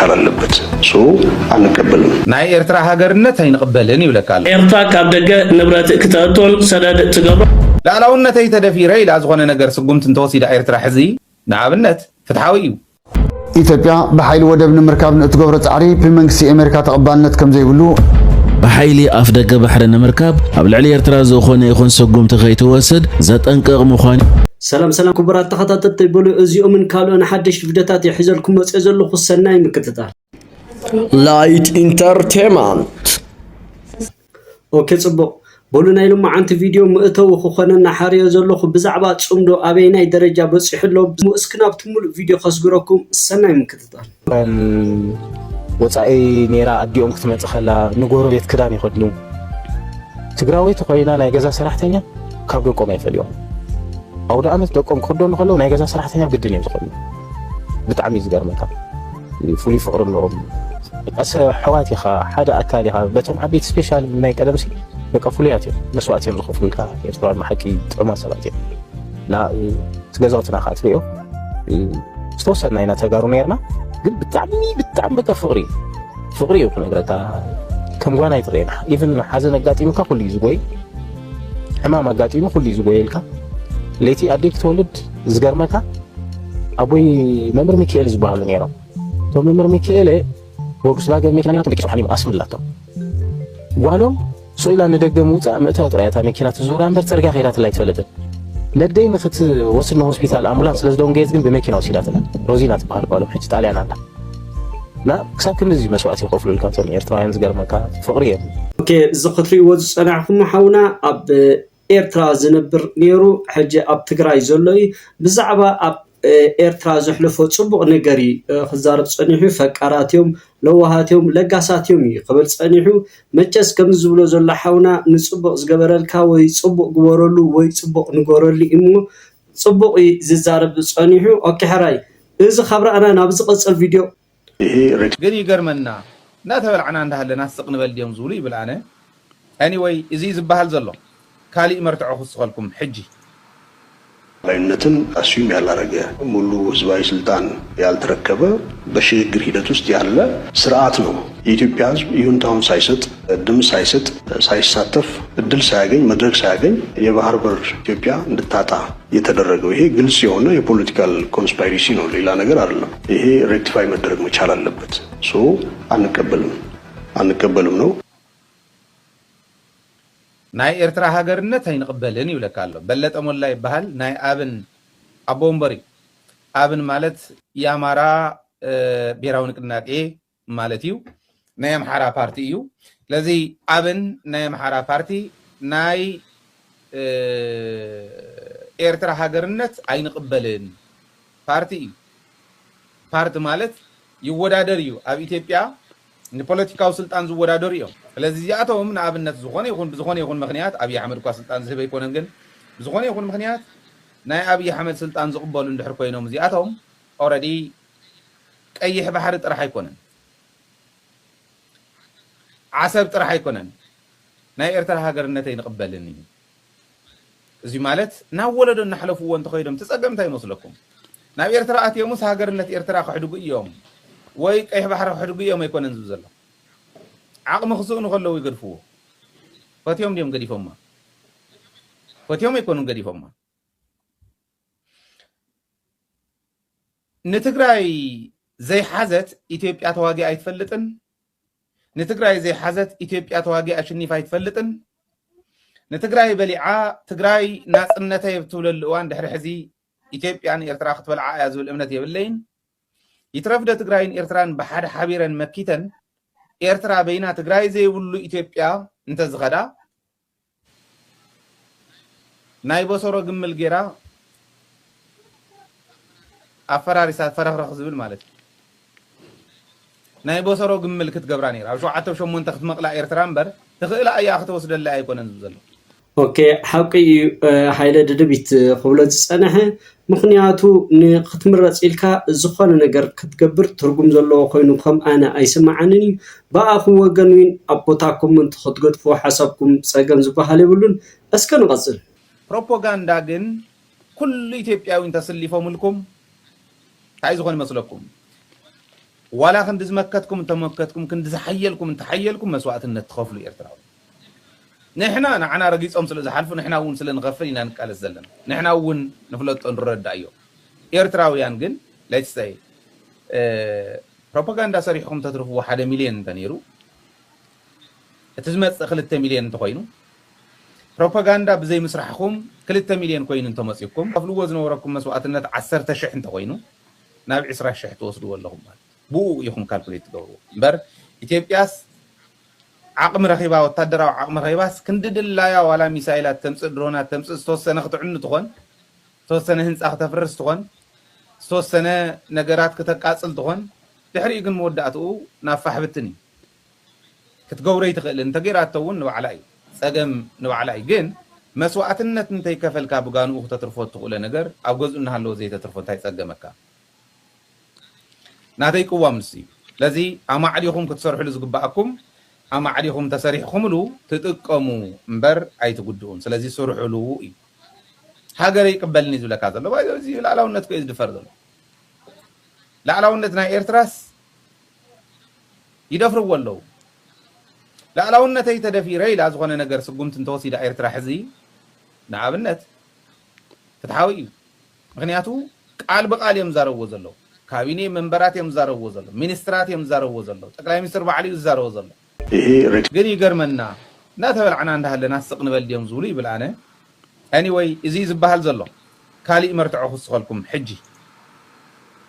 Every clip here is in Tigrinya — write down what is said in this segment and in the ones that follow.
መቻል አለበት ሶ አንቀበልም ናይ ኤርትራ ሀገርነት አይንቀበልን ይብለካል ኤርትራ ካብ ደገ ንብረት ክትእቶን ሰደድ ትገብር ላዕላውነተይ ተደፊረ ኢላ ዝኾነ ነገር ስጉምት እንተወሲዳ ኤርትራ ሕዚ ንኣብነት ፍትሓዊ እዩ ኢትዮጵያ በኃይል ወደብ ንምርካብ እትገብሮ ጻዕሪ ብመንግስቲ አሜሪካ ተቀባልነት ከም ዘይብሉ በኃይሊ አፍ ደገ ባሕሪ ንምርካብ ኣብ ልዕሊ ኤርትራ ዝኾነ ይኹን ስጉምቲ ከይትወስድ ዘጠንቅቕ ምዃኑ ሰላም ክቡራት ተኸታተልቲ ይበሉ እዚኦምን ካልኦን ሓደሽቲ ቪድዮታት ይሕዘልኩም መጽእ ዘለኹ ሰናይ ምክትታል ላይት ኢንተርቴይንመንት ኦኬ ጽቡቅ بولو نايلو معانت فيديو مؤتو خخونا حاريو زلو بزعبا تصمدو أبيناي درجة بصيحلو مؤسكنا بتمول فيديو خسقركم السنة مكتتال وصاي نيرا اديوم كتمص خلا نغورو بيت كدان يخدنو تግራوي تخوينا ناي غزا سراحتኛ ካብ ደቆም አይፈልዮም አውደ አመት ደቆም ከዶን خلو ناي غزا سراحتኛ ግድን ይዝخلو بتعمي ዝገርመካ فولي فقرلهم بس حواتي خا حدا اكالي خا بتم عبيت سبيشال ناي قدمسي بقى فولياتي مسواتي مخفل كا يطلع محكي طما سباتي لا تجازوتنا خاطريو استوصلنا هنا تجارو نيرنا ግን ብጣዕሚ በቃ ፍቅሪ ይኹን ነገርታ ከም ጓና ይጥሬና ኢቭን ሓዘን አጋጢሙካ ኩሉ ይዝጎይ ሕማም አጋጢሙ ኩሉ ይዝጎይልካ ለቲ አዲክ ተወልድ ዝገርመካ አቦይ መምር ሚካኤል ዝባሉ ነይሮም ቶም መምር ሚካኤል ወግስ ባገ መኪናቱ ልክ ሱሐኒ አስምላቶ ጓሎም ሶይላ እንደገሙ ጻ መታው ጥራያታ መኪና ተዙራ አንበር ጽርጋ ኸይራት ላይ ተወለደ ለደይ መፍት ወስነ ሆስፒታል አምቡላንስ ለዝዶን ገይዝ ግን በመኪናው ሲዳተና ሮዚና ተባል ባለው ሕጅ ጣሊያን አላ ና ክሳብ ክንዚ መስዋዕት ይኸፍሉ ልካቶም ኤርትራውያን ዝገርመካ ፍቅሪ የም ኦኬ ዝኽትሪ ወዝ ጸናዕኩም ሓውና ኣብ ኤርትራ ዝነብር ነይሩ ሕጂ ኣብ ትግራይ ዘሎይ ብዛዕባ ኣብ ኤርትራ ዝሕልፎ ጽቡቕ ነገሪ ክዛረብ ጸኒሑ ፈቃራትዮም ለዋሃትዮም ለጋሳትዮም ይቅበል ጸኒሑ መጨስ ከም ዝብሎ ዘሎ ሓውና ንጽቡቕ ዝገበረልካ ወይ ጽቡቕ ግበረሉ ወይ ጽቡቕ ንገረሉ እሞ ጽቡቕ ዝዛረብ ጸኒሑ ኦኬ ሕራይ እዚ ኸብራና ናብ ዝቕጽል ቪድዮ ግን ይገርመና እናተበልዓና እንዳሃለና ስቕንበል ዲዮም ዝብሉ ይብልአነ anyway እዚ ዝበሃል ዘሎ ካሊእ መርትዖ ክስኸልኩም ሕጂ ላይነትን አስዩም ያላረገ ሙሉ ህዝባዊ ስልጣን ያልተረከበ በሽግግር ሂደት ውስጥ ያለ ስርዓት ነው የኢትዮጵያ ህዝብ ይሁንታውን ሳይሰጥ ድምጽ ሳይሰጥ ሳይሳተፍ እድል ሳያገኝ መድረክ ሳያገኝ የባህር በር ኢትዮጵያ እንድታጣ የተደረገው ይሄ ግልጽ የሆነ የፖለቲካል ኮንስፓይሬሲ ነው ሌላ ነገር አይደለም ይሄ ሬክቲፋይ መደረግ መቻል አለበት ሶ አንቀበልም ነው ናይ ኤርትራ ሀገርነት አይንቀበልን ይብለካሎ በለጠ ሞላ ይባሃል ናይ አብን አቦምበሪ አብን ማለት የአማራ ብሔራዊ ንቅናቄ ማለት እዩ ናይ አምሓራ ፓርቲ እዩ ስለዚህ አብን ናይ አምሓራ ፓርቲ ናይ ኤርትራ ሀገርነት አይንቀበልን ፓርቲ እዩ ፓርቲ ማለት ይወዳደር እዩ ኣብ ኢትዮጵያ ንፖለቲካው ስልጣን ዝወዳደር እዩ ስለዚህ ዚአቶም ንኣብነት ዝኾነ ይኹን ምኽንያት አብይ አሕመድ ኳ ስልጣን ዝህብ ይኮነን ግን ዝኾነ ይኹን ምኽንያት ናይ አብይ አሕመድ ስልጣን ዝቕበሉ እንድሕር ኮይኖም ዚአቶም ኦልሬዲ ቀይሕ ባሕሪ ጥራሕ አይኮነን ዓሰብ ጥራሕ አይኮነን ናይ ኤርትራ ሀገርነት አይንቀበልን እዩ እዚ ማለት ናብ ወለዶ እናሕለፍዎ እንተኸይዶም ተጸገምታ ይመስለኩም ናብ ኤርትራ ኣትዮምስ ሀገርነት ኤርትራ ክሕድጉ እዮም ወይ ቀይሕ ባሕሪ ክሕድጉ እዮም አይኮነን ዝብ ዘሎ عقم خصوصا خلوا يقرفوه فتيوم ديم قدي فما فتيوم يكونوا قدي فما نتقراي زي حزت إثيوبيا تواجه يتفلتن نتقراي زي حزت إثيوبيا تواجه أشني فايتفلتن نتقراي بلعاء تقراي ناس النتاي بتول الوان دحر حزي إثيوبيا يعني إرتراخ تبلعاء يزول الأمنة يبلين يترفد تقراين إرتران بحد حبيرا مكيتا ኤርትራ በይና ትግራይ ዘይብሉ ኢትዮጵያ እንተዝኸዳ ናይ በሰሮ ግምል ጌራ አፈራሪሳ ፈረኽረኽ ዝብል ማለት ናይ በሰሮ ግምል ክትገብራ ነይራ ኣብ 7 ክትመቕላ ኤርትራ እምበር ትኽእላ እያ ክትወስደላ ኣይኮነን ዝብል ዘሎ ኦኬ ሓቂ ሃይለ ደደቢት ክብሎ ዝጸንሐ ምኽንያቱ ንክትምረጽ ኢልካ ዝኾነ ነገር ክትገብር ትርጉም ዘለዎ ኮይኑ ከም ኣነ ኣይስማዓንን በኣኹም ወገን ዊን ኣቦታኩም እንትኽትገድፉ ሓሳብኩም ጸገም ዝበሃል ይብሉን እስከ ንቐጽል ፕሮፓጋንዳ ግን ኩሉ ኢትዮጵያዊ ተሰሊፎምልኩም ታይ ዝኾነ መስለኩም ولا خند زمكتكم تمكتكم كند زحيلكم تحيلكم مسواتነት تخفلوا ኤርትራው نحنا نعنا رقيصهم سل زحلفوا نحنا ون سل نغفل إن نقال الزلنا نحنا ون نفلت نرد أيوه ኤርትራውያን ግን let's say ፕሮፓጋንዳ ሰሪሕኩም ተትርፉ 1 ሚሊዮን ተነይሩ እትዝመጽ 2 ሚሊዮን ተኮይኑ ፕሮፓጋንዳ ብዘይ ምስራሕኩም 2 ሚሊዮን ኮይኑ ተመጽይኩም ከፍልዎ ዝነበረኩም መስዋዕትነት 10,000 ተኮይኑ ናብ 20,000 ተወስዱ ወለኹም ማለት ቡ ይኹም ካልኩሌት ትገብሩ እምበር ኢትዮጵያስ ዓቅሚ ረኺባ ወታደራዊ ዓቅሚ ረኺባስ ክንድድላያ ዋላ ሚሳኤላት ተምጽእ ድሮናት ተምጽእ ዝተወሰነ ክትዕኑ ትኾን ዝተወሰነ ህንፃ ከተፍርስ ትኾን ዝተወሰነ ነገራት ከተቃጽል ትኾን ድሕሪኡ ግን መወዳእትኡ ናብ ፋሕብትን እዩ ክትገብሮ ይትኽእል እንተገይራቶ እውን ንባዕላ እዩ ፀገም ንባዕላ እዩ ግን መስዋዕትነት እንተይከፈልካ ብጋንኡ ክተትርፎ ትኽእለ ነገር ኣብ ገዝኡ እናሃለዎ ዘይተትርፎ እንታይ ፀገመካ ናተይ ቅዋም ንስ እዩ ስለዚ ኣማዕዲኹም ክትሰርሕሉ ዝግባኣኩም ኣማዕዲኹም ተሰሪሕኩምሉ ትጥቀሙ እምበር ኣይትጉድኡን ስለዚ ስርሕሉ እዩ ሃገር ይቅበልኒ ዝብለካ ዘሎ እዚ ላዕላውነት ኮይ ዝድፈር ዘሎ ላዕላውነት ናይ ኤርትራስ ይደፍርዎ ኣለዉ ላዕላውነተይ ተደፊረ ኢላ ዝኾነ ነገር ስጉምቲ እንተወሲዳ ኤርትራ ሕዚ ንኣብነት ፍትሓዊ እዩ ምክንያቱ ቃል ብቃል እዮም ዝዛረብዎ ዘለዉ ካቢኔ መንበራት እዮም ዝዛረብዎ ዘለዉ ሚኒስትራት እዮም ዝዛረብዎ ዘለዉ ጠቅላይ ሚኒስትር ባዕሉ እዩ ዝዛረቦ ዘሎ ግን ይገርመና እናተበልዓና እንዳሃለና ስቕ ንበል ድዮም ዝብሉ ይብል ኣነ anyway እዚ ዝበሃል ዘሎ ካሊእ መርትዖ ክስኸልኩም ሕጂ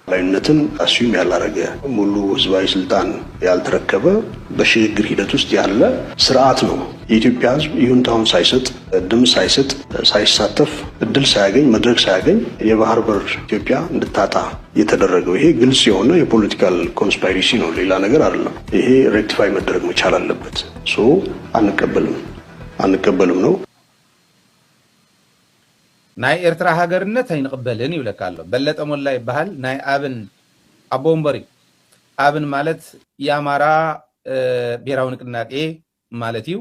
ላይነትን አስዩም ያላረገ ሙሉ ህዝባዊ ስልጣን ያልተረከበ በሽግግር ሂደት ውስጥ ያለ ስርዓት ነው። የኢትዮጵያ ህዝብ ይሁንታውን ሳይሰጥ ድምፅ ሳይሰጥ ሳይሳተፍ እድል ሳያገኝ መድረክ ሳያገኝ የባህር በር ኢትዮጵያ እንድታጣ የተደረገው ይሄ ግልጽ የሆነ የፖለቲካል ኮንስፓይሬሲ ነው፣ ሌላ ነገር አይደለም። ይሄ ሬክቲፋይ መደረግ መቻል አለበት። አንቀበልም ነው። ናይ ኤርትራ ሃገርነት አይንቀበልን ይብለካሎ በለጠ ሞላ ይባሃል ናይ አብን አቦምበሪ አብን ማለት የአማራ ብሔራዊ ንቅናቄ ማለት እዩ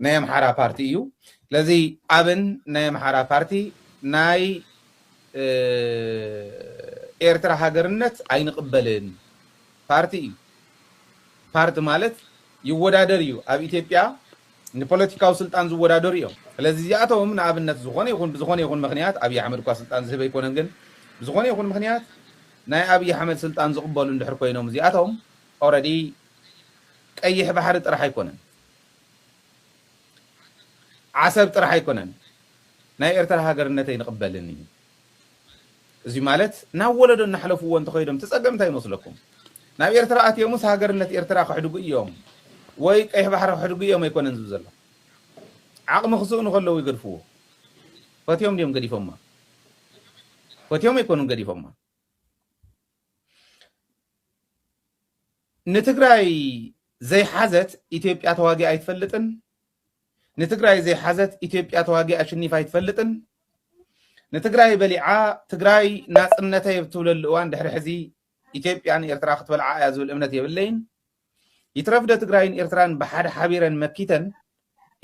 ናይ አምሓራ ፓርቲ እዩ ስለዚህ አብን ናይ አምሓራ ፓርቲ ናይ ኤርትራ ሃገርነት አይንቀበልን ፓርቲ እዩ ፓርቲ ማለት ይወዳደር እዩ ኣብ ኢትዮጵያ ንፖለቲካው ስልጣን ዝወዳደር እዩ ስለዚህ ዚኣቶም ንኣብነት ዝኾነ ይኹን ምክንያት ኣብይ ኣሕመድ እኳ ስልጣን ዝህበ ይኮነን ግን ዝኾነ ይኹን ምክንያት ናይ ኣብይ ኣሕመድ ስልጣን ዝቕበሉ እንድሕር ኮይኖም ዚኣቶም ኦልሬዲ ቀይሕ ባሕሪ ጥራሕ ኣይኮነን ዓሰብ ጥራሕ ኣይኮነን ናይ ኤርትራ ሃገርነት ኣይንቕበልን እዩ እዚ ማለት ናብ ወለዶ እናሕለፍዎ እንተኸይዶም ተፀገም እንታይ ይመስለኩም ናብ ኤርትራ ኣትዮምስ ሃገርነት ኤርትራ ክሕድጉ እዮም ወይ ቀይሕ ባሕሪ ክሕድጉ እዮም ኣይኮነን ዝብል ዘሎ عقم خصوصا نخلو يقرفوه فتيوم ديوم قدي فما فتيوم يكونوا قدي فما نتقراي زي حزت إثيوبيا تواجي أيتفلتن نتقراي زي حزت إثيوبيا تواجي أشنيف أيتفلتن نتقراي بلعاء تقراي ناس أمنتها يبتول الوان دحر حزي إثيوبيا يعني إرتراخ تبلعاء يزول أمنتها يبلين يترفد تقراين إرتران بحد حبيرا مكيتا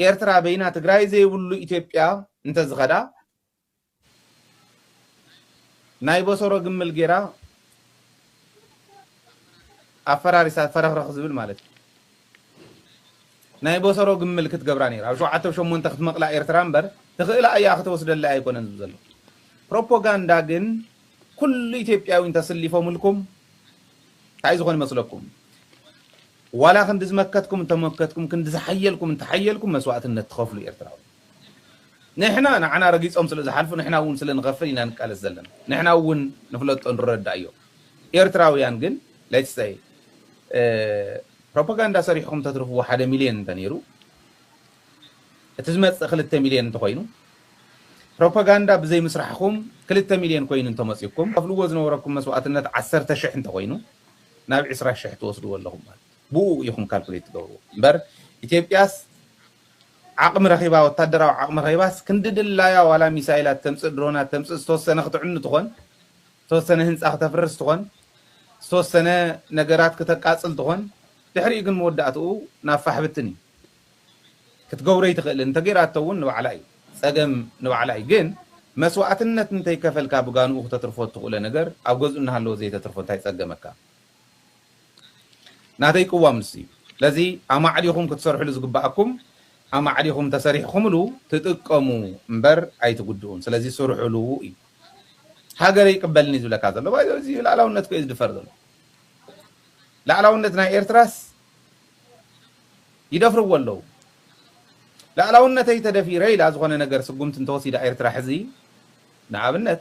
ኤርትራ በይና ትግራይ ዘይብሉ ኢትዮጵያ እንተዝኸዳ ናይ ቦሰሮ ግምል ጌራ ኣፈራሪሳ ፈረኽረኽ ዝብል ማለት ናይ ቦሰሮ ግምል ክትገብራ ነይራ ኣብ 7-8 ክትመቕላ ኤርትራ እምበር ትኽእላ እያ ክትወስደላ ኣይኮነን ዝብል ዘሎ ፕሮፓጋንዳ ግን ኩሉ ኢትዮጵያዊ እንተሰሊፎምልኩም እንታይ ዝኾነ ይመስለኩም ولا خند زمكتكم تمكتكم كند زحيلكم تحيلكم مسواتنا تخافلوا إرتراو نحنا نعنا رقيصهم سل زحلفوا نحنا ون سل نغفلنا نقال الزلنا نحنا ون نفلت نرد أيوه إرتراويان جن let's say propaganda صريحهم تترفوا 1 مليون تنيرو تزمت 3 مليون تخوينو propaganda بزي مسرحكم 3 مليون كوين انتم مسيكم قفلوا وزن وراكم مسواتنا 10,000 تخوينو ناب 20,000 توصلوا والله بو يخم كالكوليت تقولوا بر إثيوبياس عقم رخيبة وتدرى عقم رخيبة كندد اللايا ولا ميسايلات تمسد درونات تمسد 3 سنة خطعن تخون 3 سنة هنس أختفرس تخون 3 سنة نجارات كتقاصل تخون تحريق المودعتو نافح بتني كتقوري تقل انت جيرات تون نوعلاي سجم نوعلاي جن مسواتنا تنتي كفل كابغان أخت ترفض تقول نجار أو جزء إنها لو زي ترفض هاي سجمك ناتي قوام نسي لذي أما عليكم كتسرحوا لزقباءكم أما عليكم تسريحكم له تتقموا مبر أي تقدون سلذي سرحوا له هاجري قبلني زولا كذا لو بايدو زي لا لاونت كيز دفرد لا لاونتنا إيرتراس يدفروا والله لا لاونت يتدفي ري لا زغنا نجر سقوم تنتوصي دا إيرترا حزي نعبنت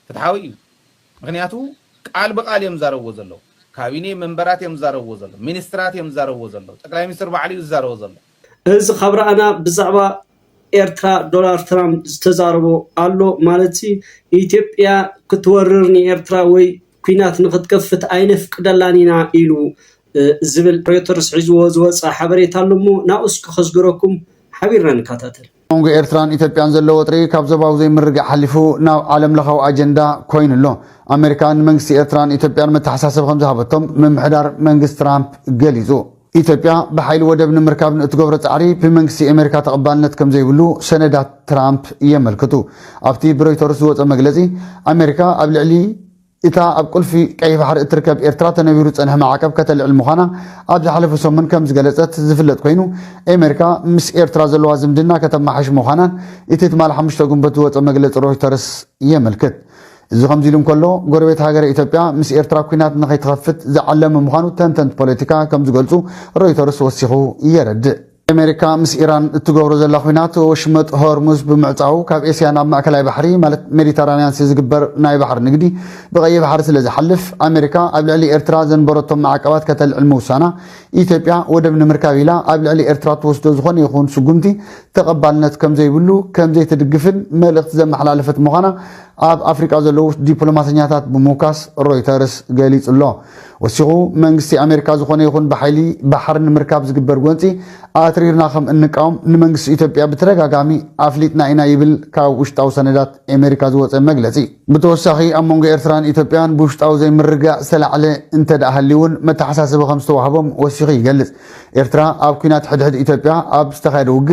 تتحاوي مغنياتو قال بقال يمزارو وزلو كابيني منبرات يمزارو وزلو مينسترات يمزارو وزلو تقلاي مستر بعلي يزارو وزلو إذ خبر أنا بزعبا إيرترا دولار ترامب استزاربو قالو مالتي إثيوبيا كتوررني إيرترا وي كوينات نقد كفت أينف قدلانينا إلو زبل رويترز عزو وزوز حبريت هلمو ناقص خزقركم حبيرنا نكاتاتل ونغ إيرتران إثيوبيان زلو وطري كابزباو زي مرقع حلفو ناو عالم لخو أجندا كوين اللو أمريكان منغس إيرتران إثيوبيان متحساسب خمزة هبتهم من محدار منغس ترامب قليزو إثيوبيا بحيل ودب نمركاب نتقبر تعري في منغسي أمريكا تقبالنت كم زي بلو سندات ترامب يملكتو أفتي برويترز وط مجلزي أمريكا قبل علي إتا أبقل في كيف بحر اتركب إيرترا تنبيروت أنها معاقب كتل المخانا أبدا حلفو سومن كم زقلتت زفلت كوينو أمريكا مس إيرترا زلوازم دينا كتب محش مخانا إتيت مال حمشتا قنبتو وط مجلت رويترز يملكت إذا خمزيلهم كله قربت هاجر إثيوبيا مس إيرترا كوينات نخي تخفت زعلم مخانو تنتنت بوليتيكا كم زقلتو رويترز وسيخو يرد أمريكا مس إيران تجورز اللخوينات وشمت هرمز بمعتاو كاب إسيا ناب مأكل بحري مالت ميديترانيان سيزقبر ناي بحر نقدي بغي بحر سلزي حلف أمريكا قبل علي إيرترا زنبرتهم معقبات كتل الموسانة إثيوبيا ودبن مركاويلا قبل علي إيرترا توسدو زخون يخون سقمتي تقبلنت كم زي بلو كم زي تدقفن ملقت زم حلالفت مغانا أب أفريقيا زلو دبلوماسيات بموكاس رويترز قاليت الله وسيغو منغسي أمريكا زخون يخون بحيلي بحر مركاب زقبر قوانتي أتريرنا خم إنكم نمنغس إثيوبيا بترجع قامي أفليتنا إنا يبل كاوشت أو سندات أمريكا زوات مجلسي بتوسخي أمونج إيرتران إثيوبيان بوشت أو زي مرجع سلع على أنت أهليون متى حساس بخمسة وحبهم وسيغي جلس إيرترا أب كينات حد إثيوبيا أب استخدوج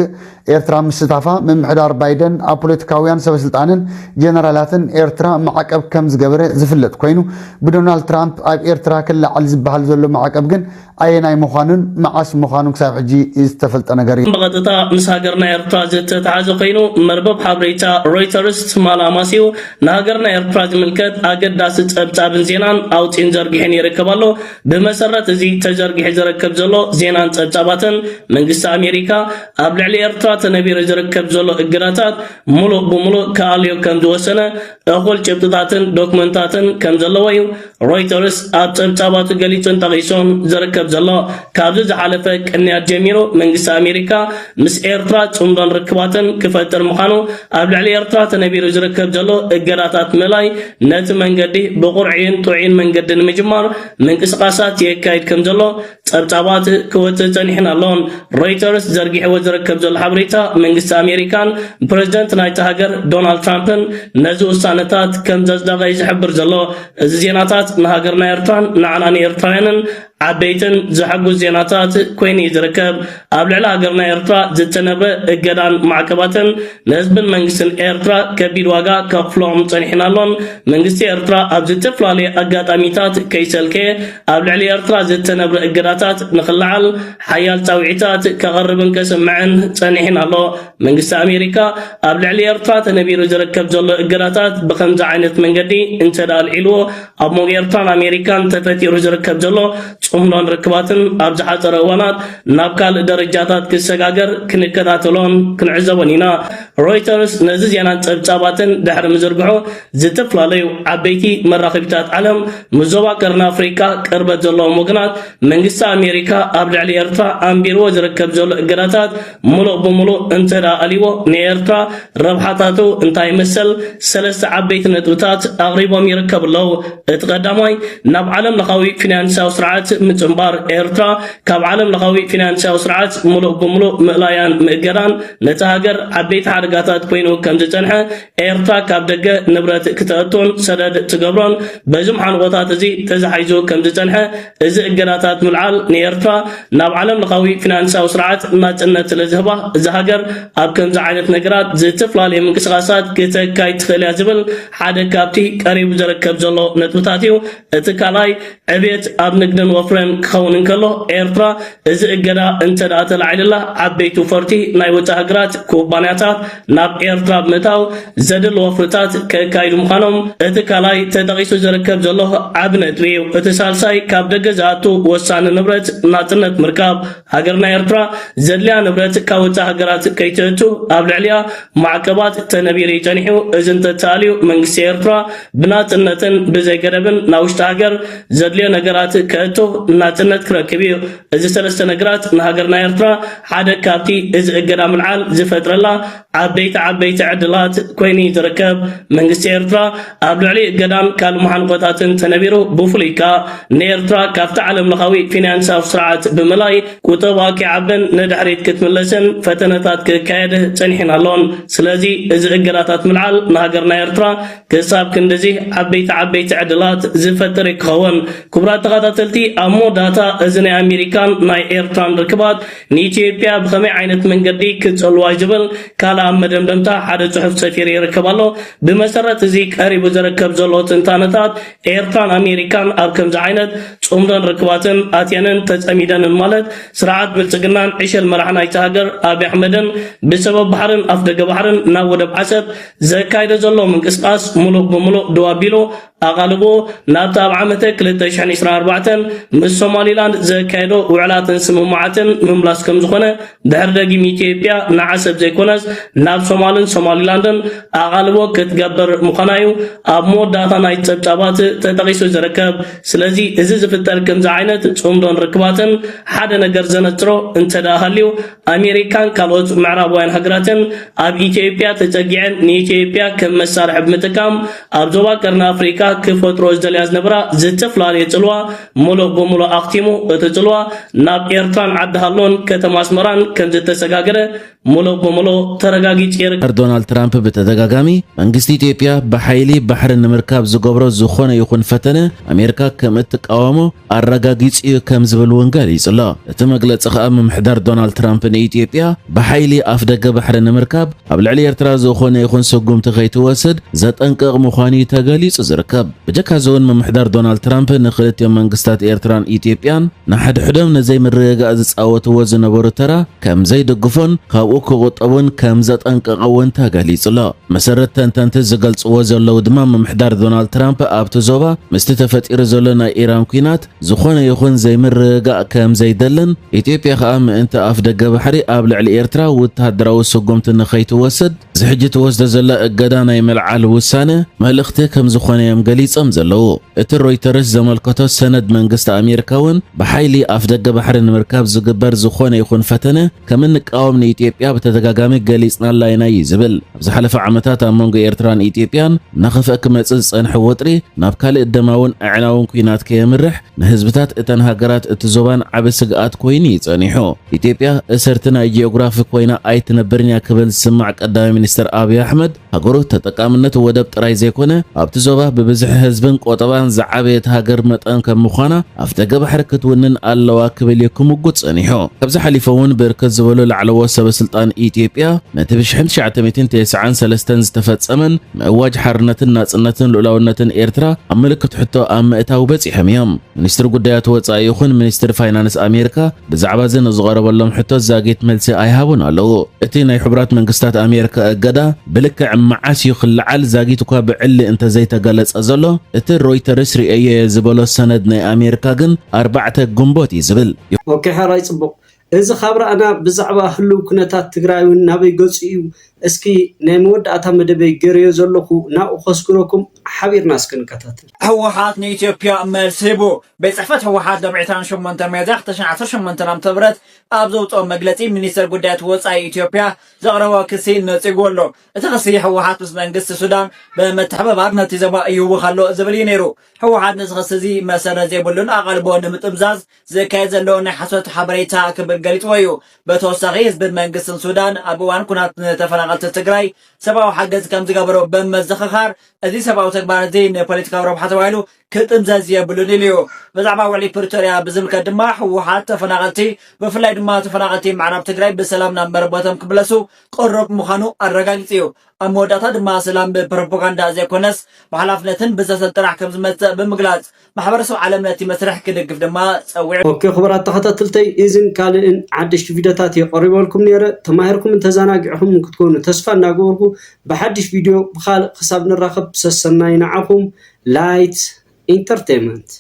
إيرترا مستفا من محدار بايدن أبوليتكاويان سبسلطانن جنرالاتن إيرترا معك أب كم زجبرة زفلت كوينو بدونالد ترامب أب إيرترا كل على زبحال زلوا معك أبجن أيناي مخانن معاس مخانوك سابع جي استفلت أنا قريب. بغضتا مساجرنا إيرتراز تعزو قينو مربب حبريتا رويترز مالا ماسيو نهاجرنا إيرتراز ملكت أجد داست أبتابن زينان أو تنجر جحني ركبالو بمسرة زي تجر جح ركب زلو زينان تجاباتن من قصة أمريكا قبل على إيرتراز نبي ركب زلو إجراتات ملو بملو كاليو كم دوسنا أقول جبتاتن دوكمنتاتن كم زلو ويو رويترز أبتابات جليتن تغيسون زركب زلو كابز حلفك إني أجميرو من قصة أمريكا مس إيرترا تمدن ركباتن كفتر مخانو قبل على إيرترا تنبي ركب زلو إجراتات ملاي نت من قدي بقرعين توعين من قد المجمار من قصقاسات يكايد كم زلو تبتابات كوتتن حنا لون رويترز زرقي حوز ركب زلو حبريتا من قصة أمريكان بريزيدنت نايت هاجر دونالد ترامبن نزو سانتات كم زازداغ يزحبر زلو زيناتات نهاجرنا إيرتران نعناني إيرترانن عبيتن زحقو زيناتات كويني يزركب قبل على هاجرنا إيرترا زتنبه إجدان معقباتن نسبن منجسن إيرترا كبير واقع كفلوم تنحنا لون منجس إيرترا أبزت فلالي أجات أميتات كيسلكي قبل على إيرترا زتنبه إجداتات نخلعل حيال توعيتات كغربن كسم معن تنحنا لو منجس أمريكا قبل على إيرترا تنبي يزركب زلو إجداتات بخمس عينت من قدي انتدال علو أبو إيرترا أمريكان تفتي يزركب زلو ጾምሎን ረክባትን ኣብዝሓ ፀረዋናት ናብ ካልእ ደረጃታት ክሰጋገር ክንከታተሎን ክንዕዘቦን ኢና ሮይተርስ ነዚ ዜናን ፀብፃባትን ድሕሪ ምዝርግሑ ዝተፈላለዩ ዓበይቲ መራኸቢታት ዓለም ምዞባ ቀርኒ ኣፍሪካ ቅርበት ዘለዎም ወገናት መንግስቲ ኣሜሪካ ኣብ ልዕሊ ኤርትራ ኣንቢርዎ ዝርከብ ዘሎ እገዳታት ሙሉእ ብሙሉእ እንተዳኣሊዎ ንኤርትራ ረብሓታቱ እንታይ መሰል ሰለስተ ዓበይቲ ነጥብታት ኣቕሪቦም ይርከቡ ኣለዉ እቲ ቀዳማይ ናብ ዓለም ለኻዊ ፊናንሳዊ ስርዓት ምፅምባር ኤርትራ ካብ ዓለም ለኻዊ ፊናንሳዊ ስርዓት ሙሉእ ብሙሉእ ምእላያን ምእገዳን ነቲ ሃገር ዓበይቲ ሓደጋታት ኮይኑ ከም ዝፀንሐ ኤርትራ ካብ ደገ ንብረት ክትእቱን ሰደድ ትገብሮን በዞም ሓንቆታት እዚ ተዛሒዙ ከም ዝፀንሐ እዚ እገዳታት ምልዓል ንኤርትራ ናብ ዓለም ለኻዊ ፊናንሳዊ ስርዓት ናፅነት ስለዝህባ እዚ ሃገር ኣብ ከምዚ ዓይነት ነገራት ዝተፈላለዩ ምንቅስቃሳት ክተካይድ ትኽእል እያ ዝብል ሓደ ካብቲ ቀሪቡ ዝርከብ ዘሎ ነጥብታት እዩ እቲ ካልኣይ ዕብየት ኣብ ንግድን ወፍረን ክኸውን እንከሎ ኤርትራ እዚ እገዳ እንተዳ ተላዒልላ ዓበይቲ ፈርቲ ናይ ወፃኢ ሃገራት ኩባንያታት ናብ ኤርትራ ብምእታው ዘድሊ ወፍርታት ከካይዱ ምዃኖም እቲ ካልኣይ ተጠቂሱ ዝርከብ ዘሎ ዓብ ነጥቢ እዩ እቲ ሳልሳይ ካብ ደገ ዝኣቱ ወሳኒ ንብረት ናጽነት ምርካብ ሃገርና ኤርትራ ዘድልያ ንብረት ካብ ወፃኢ ሃገራት ከይትእቱ ኣብ ልዕልያ ማዕቀባት ተነቢሩ ይጸኒሑ እዚ እንተተኣልዩ መንግስቲ ኤርትራ ብናጽነትን ብዘይገደብን ናብ ውሽጢ ሃገር ዘድልዮ ነገራት ከእቱ ናጽነት ክረክብ እዩ እዚ ሰለስተ ነገራት ንሃገርና ኤርትራ ሓደ ካብቲ እዚ እገዳ ምልዓል ዝፈጥረላ ዓበይቲ ዕድላት ኮይኑ ዝርከብ መንግስቲ ኤርትራ ኣብ ልዕሊ እገዳን ካልእ መሓንቆታትን ተነቢሩ ብፍሉይካ ንኤርትራ ካብቲ ዓለም ለኻዊ ፊናንሳዊ ስርዓት ብምላይ ቁጠባ ክዓብን ንድሕሪት ክትምለስን ፈተነታት ክካየድ ጸኒሕን ኣሎን ስለዚ እዚ እገዳታት ምልዓል ንሃገርና ኤርትራ ክሳብ ክንድዚ ዓበይቲ ዕድላት ዝፈጥር ክኸውን ክቡራት ተኸታተልቲ ኣብ ሞዳታ እዚ ናይ ኣሜሪካን ናይ ኤርትራን ርክባት ንኢትዮጵያ ብኸመይ ዓይነት መንገዲ ክጸልዋ ዝብል ካልእ ኣብ መደምደምታ ሓደ ጽሑፍ ሰፊሩ ይርከብ ኣሎ ብመሰረት እዚ ቀሪቡ ዝርከብ ዘሎ ትንታነታት ኤርትራን ኣሜሪካን ኣብ ከምዚ ዓይነት ጽምዶን ርክባትን ኣትየንን ተጸሚደንን ማለት ስርዓት ብልጽግናን ዕሸል መራሕናይቲ ሃገር ኣብይ ኣሕመድን ብሰበብ ባሕርን ኣፍ ደገ ባሕርን ናብ ወደብ ዓሰብ ዘካይደ ዘሎ ምንቅስቃስ ሙሉእ ብምሉእ ድዋቢሉ ኣቓልቦ ናብቲ ኣብ ዓመተ 2024 ምስ ሶማሊላንድ ዘካይዶ ውዕላትን ስምምዓትን ምምላስ ከም ዝኾነ ድሕሪ ደጊም ኢትዮጵያ ንዓሰብ ዘይኮነስ ናብ ሶማልን ሶማሊላንድን ኣቓልቦ ክትገብር ምዃና እዩ ኣብ መወዳእታ ናይ ጸብጻባት ተጠቂሱ ዝርከብ ስለዚ እዚ ዝፍጠር ከምዚ ዓይነት ጽምዶን ርክባትን ሓደ ነገር ዘነጽሮ እንተዳሃልዩ ኣሜሪካን ካልኦት ምዕራባውያን ሃገራትን ኣብ ኢትዮጵያ ተጸጊዐን ንኢትዮጵያ ከም መሳርሒ ብምጥቃም ኣብ ዞባ ቀርኒ ኣፍሪካ ክፈጥሮ ዝደልያ ዝነበራ ዝተፈላለዩ ጽልዋ ሙሉእ ብምሉእ ኣኽቲሙ እቲ ጽልዋ ናብ ኤርትራን ዓድሃሎን ከተማ ኣስመራን ከም ዝተሰጋገረ ሙሉእ ብምሉእ ተረጋጊጽ ይርከብ። ዶናልድ ትራምፕ በተደጋጋሚ መንግስቲ ኢትዮጵያ በኃይሊ ባሕር ንምርካብ ዝገብሮ ዝኾነ ይኹን ፈተነ ኣሜሪካ ከም እትቃወሞ ኣረጋጊጽ ከም ዝብል ወንጌል ይጽላ እቲ መግለጺ ኸኣ ምምሕዳር ዶናልድ ትራምፕ ንኢትዮጵያ በኃይሊ ኣፍ ደገ ባሕር ንምርካብ ኣብ ልዕሊ ኤርትራ ዝኾነ ይኹን ስጉምቲ ከይትወስድ ዘጠንቅቕ ምዃኑ ተገሊጹ ዝርከብ ብጀካ ዞን ምምሕዳር ዶናልድ ትራምፕ ንኽልቲኦም መንግስታት ኤርትራን ኢትዮጵያን ንሓድሕዶም ነዘይ ምርግጋእ ዝጻወትዎ ዝነበሩ ተራ ከም ዘይድግፎን ካብኡ ክቁጠቡን ከም ዘጠንቅቐውን ተገሊጹሎ መሰረት ተንተንቲ ዝገልጽዎ ዘለዉ ድማ ምምሕዳር ዶናልድ ትራምፕ ኣብቲ ዞባ ምስቲ ተፈጢሩ ዘሎ ናይ ኢራን ኩናት ዝኾነ ይኹን ዘይምርግጋእ ከም ዘይደልን ኢትዮጵያ ከዓ ምእንቲ ኣፍ ደገ ባሕሪ ኣብ ልዕሊ ኤርትራ ወተሃደራዊ ስጉምቲ ንኸይትወስድ ዝሕጂ ትወስዶ ዘላ እገዳ ናይ መልዓል ውሳነ መልእኽቲ ከም ዝኾነ እዮም ገሊጾም ዘለዉ እቲ ሮይተርስ ዘመልከቶ ሰነድ መንግስቲ ኣሜሪካ እውን ብሓይሊ ኣፍ ደገ ባሕሪ ንምርካብ ዝግበር ዝኾነ ይኹን ፈተነ ከም እንቃወም ንኢትዮጵያ በተደጋጋሚ ገሊጽናላ ኢና እዩ ዝብል ኣብ ዝሓለፈ ዓመታት ኣብ መንጎ ኤርትራን ኢትዮጵያን ናኸፍአ ክመጽእ ዝጸንሐ ወጥሪ ናብ ካልእ ደማውን ኣዕናውን ኩናት ከየምርሕ ንህዝብታት እተን ሃገራት እቲ ዞባን ዓብ ስግኣት ኮይኑ ይጸኒሑ ኢትዮጵያ እስርቲ ናይ ጂኦግራፊ ኮይና ኣይትነብርን እያ ክብል ዝስማዕ ቀዳማይ ሚኒስትር ኣብይ ኣሕመድ ሃገሩ ተጠቃምነት ወደብ ጥራይ ዘይኮነ ኣብቲ ዞባ ብብዝሒ ህዝብን ቆጠባን ዝዓበየት ሃገር መጠን ከም ምዃና ኣፍ ደገ ባሕሪ ክትውንን ኣለዋ ክብል ክምጉት ጸኒሑ ካብዚ ሓሊፉ እውን ብርክት ዝበሉ ላዕለዎት ሰበስልጣን ኢትዮጵያ ነቲ ብ1993 ዝተፈጸመን ምእዋጅ ሓርነትን ናጽነትን ልኡላውነትን ኤርትራ ኣብ ምልክት ሕቶ ኣብ ምእታው በጺሖም እዮም ሚኒስትር ጉዳያት ወጻኢ ይኹን ሚኒስትር ፋይናንስ ኣሜሪካ ብዛዕባ እዚ ንዝቐረበሎም ሕቶ ዛጊት መልሲ ኣይሃቡን ኣለዉ እቲ ናይ ሕቡራት መንግስታት ኣሜሪካ እገዳ ብልክዕ መዓስ እዩ ክልዓል ዛጊት እኳ ብዕሊ እንተዘይተገለጸ ዘሎ እቲ ሮይተርስ ርእየ ዝበሎ ሰነድ ናይ ኣሜሪካ ግን 4 ግንቦት እዩ ዝብል ኦኬ ሓራይ ጽቡቕ እዚ ካብ ረኣና ብዛዕባ ህልው ኩነታት ትግራይ እውን ናበይ ገጹ እዩ እስኪ ናይ መወዳእታ መደበይ ገርዮ ዘለኹ ናብኡ ከስክረኩም ሓቢርና እስክንከታተል ህወሓት ንኢትዮጵያ መልሲ ሂቡ ቤት ጽሕፈት ህወሓት ደብዒታን 8 ሜድያኽ 2018 ዓ.ም ኣብ ዘውፅኦ መግለጺ ሚኒስትር ጉዳያት ወጻኢ ኢትዮጵያ ዘቕረቦ ክሲ ነጺጉ ኣሎ እቲ ክሲ ህወሓት ምስ መንግስቲ ሱዳን በመተሓባበር ነቲ ዞባ ይውኽ ኣሎ ዝብል እዩ ነይሩ ህወሓት ነዚ ክሲ እዚ መሰረት ዘይብሉን ኣቓልቦ ንምጥምዛዝ ዝካየድ ዘሎ ናይ ሓሶት ሓበሬታ ክብል ገሊጽዎ እዩ በተወሳኺ ህዝብን መንግስትን ሱዳን ኣብ እዋን ኩናት ተፈናቀልቲ ትግራይ ሰብኣዊ ሓገዝ ከም ዝገበሮ በመዘኻኻር እዚ ሰብኣዊ ተግባር እዚ ንፖለቲካዊ ረብሓ ተባሂሉ كتمزاز يبلون اليو بزعما وعلي بريتوريا بزمك دما حوحات تفناغلتي بفلاي دما تفناغلتي معنا بتقراي بسلامنا مربوطم كبلسو قرب مخانو الرقاقتيو أموداتا دما سلام ببروباغاندا زي كونس بحلافنتن بزاز الطرح كمزمت بمقلات محبرسو عالمناتي مسرح كدقف دما تسويع اوكي خبرات تخطتلتي إذن كالين عدش فيديوهات يقرب لكم نيره تماهركم تزاناقعهم كتكونوا تسفى ناقوركم بحدش فيديو بخالق حساب نراقب سسناين عقم لايت انترتينمنت